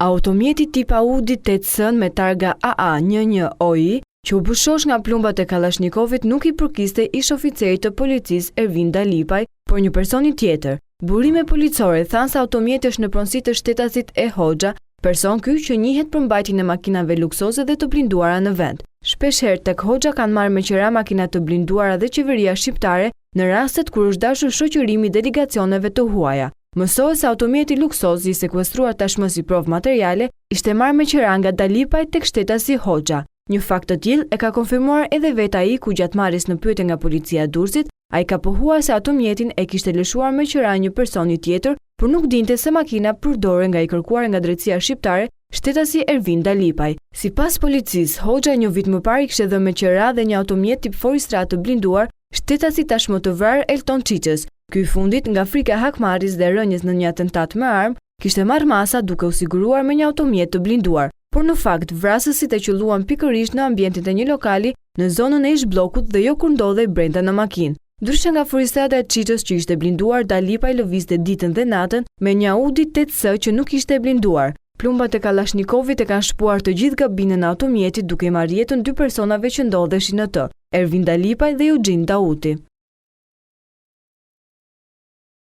Automjeti tip Audi 8S me targa AA11OI që u pushosh nga plumbat e Kalashnikovit nuk i përkiste ish oficerit të policisë Ervin Dalipaj, por një personi tjetër. Burime policore thanë se automjeti është në pronësi të shtetasit E Hoxha, person ky që njihet për mbajtjen e makinave luksoze dhe të blinduara në vend. Shpeshherë tek Hoxha kanë marrë me qira makina të blinduara dhe qeveria shqiptare në rastet kur është dashur shoqërimi delegacioneve të huaja. Mësohet se automjeti luksoz i sekuestruar tashmë si provë materiale ishte marrë me qira nga Dalipaj tek shtetasi Hoxha. Një fakt të tillë e ka konfirmuar edhe vetë ai ku gjatë marrjes në pyetje nga policia e Durrësit, ai ka pohuar se automjetin e kishte lëshuar me qira një personi tjetër, por nuk dinte se makina përdore nga i kërkuar nga drejtësia shqiptare, shtetasi Ervin Dalipaj. Sipas policisë, Hoxha një vit më parë kishte dhënë me qira dhe një automjet tip Forestrat të blinduar shtetasi tashmë të vrarë Elton Çiçës. Ky i fundit nga frika hakmarrjes dhe rënjes në një atentat me armë, kishte marrë masa duke u siguruar me një automjet të blinduar. Por në fakt, vrasësit e qelluan pikërisht në ambientin e një lokali në zonën e ish bllokut dhe jo kur ndodhej brenda në makinë. Ndryshe nga Forestrata e Çiçës që ishte blinduar, Dalipaj lëvizte ditën dhe natën me një Audi 8S që nuk ishte blinduar. Plumbat e Kalashnikovit e kanë shpuar të gjithë gabinën e automjetit duke marrë jetën dy personave që ndodheshin në të, Ervin Dalipaj dhe Eugin Dauti.